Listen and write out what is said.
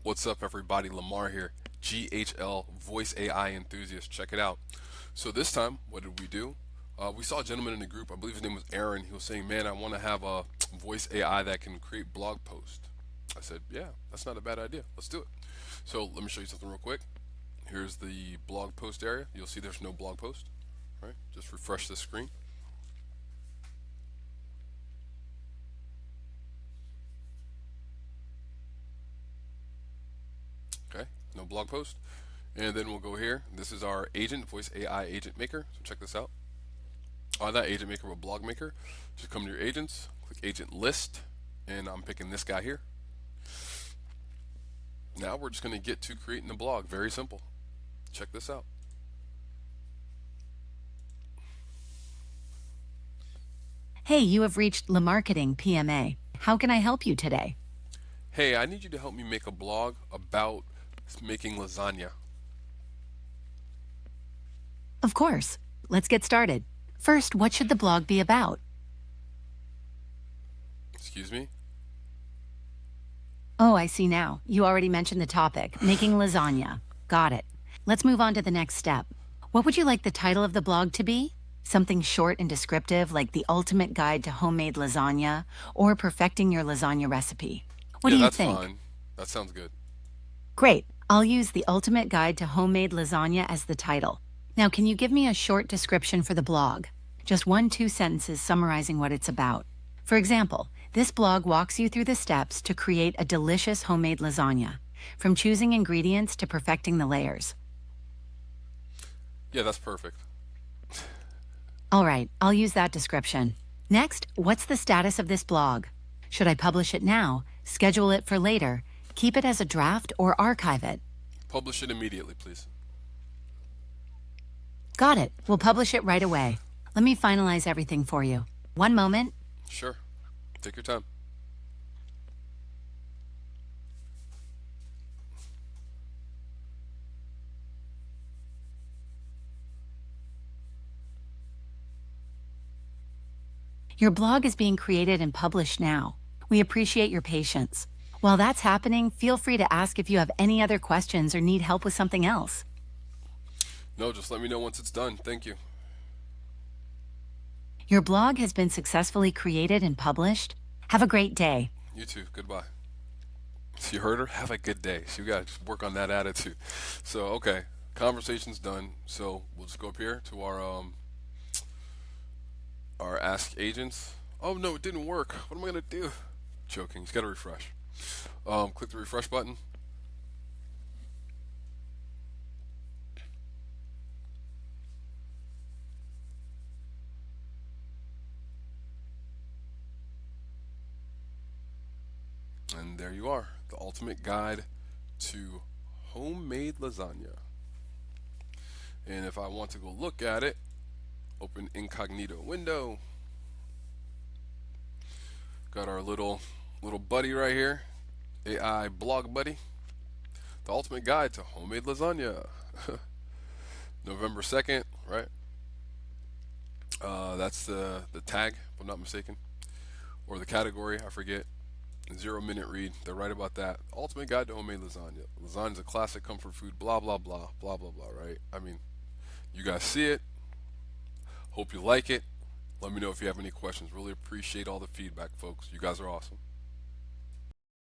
What's up, everybody? Lamar here, GHL Voice AI enthusiast. Check it out. So this time, what did we do? We saw a gentleman in the group. I believe his name was Aaron. He was saying, "Man, I want to have a voice AI that can create blog posts." I said, "Yeah, that's not a bad idea. Let's do it." So let me show you something real quick. Here's the blog post area. You'll see there's no blog post. Right? Just refresh the screen. Okay, no blog post. And then we'll go here. This is our agent, Voice AI Agent Maker. So check this out. Not Agent Maker, but Blog Maker. Just come to your agents, click Agent List, and I'm picking this guy here. Now we're just going to get to creating the blog. Very simple. Check this out. Hey, you have reached LaMarketing PMA. How can I help you today? Hey, I need you to help me make a blog about making lasagna. Of course. Let's get started. First, what should the blog be about? Excuse me? Oh, I see now. You already mentioned the topic, making lasagna. Got it. Let's move on to the next step. What would you like the title of the blog to be? Something short and descriptive like The Ultimate Guide to Homemade Lasagna or Perfecting Your Lasagna Recipe. What Yeah, do you that's think? fine. That sounds good. Great. I'll use The Ultimate Guide to Homemade Lasagna as the title. Now, can you give me a short description for the blog? Just 1-2 sentences summarizing what it's about. For example, this blog walks you through the steps to create a delicious homemade lasagna, from choosing ingredients to perfecting the layers. Yeah, that's perfect. All right, I'll use that description. Next, what's the status of this blog? Should I publish it now, schedule it for later, keep it as a draft, or archive it? Publish it immediately, please. Got it. We'll publish it right away. Let me finalize everything for you. One moment. Sure. Take your time. Your blog is being created and published now. We appreciate your patience. While that's happening, feel free to ask if you have any other questions or need help with something else. No, just let me know once it's done. Thank you. Your blog has been successfully created and published. Have a great day. You too. Goodbye. So you heard her? Have a good day. So you got to work on that attitude. So, okay. Conversation's done. So we'll just go up here to our ask agents. Oh no, it didn't work. What am I gonna do? Joking. He's got to refresh. Click the refresh button. And there you are. The ultimate guide to homemade lasagna. And if I want to go look at it, open incognito window. Got our little buddy right here, AI blog buddy. The ultimate guide to homemade lasagna. November 2nd, right? That's the tag, if I'm not mistaken, or the category, I forget. 0-minute read. They're right about that. Ultimate guide to homemade lasagna. Lasagna is a classic comfort food. Blah blah blah blah blah blah. Right? I mean, you guys see it. Hope you like it. Let me know if you have any questions. Really appreciate all the feedback, folks. You guys are awesome.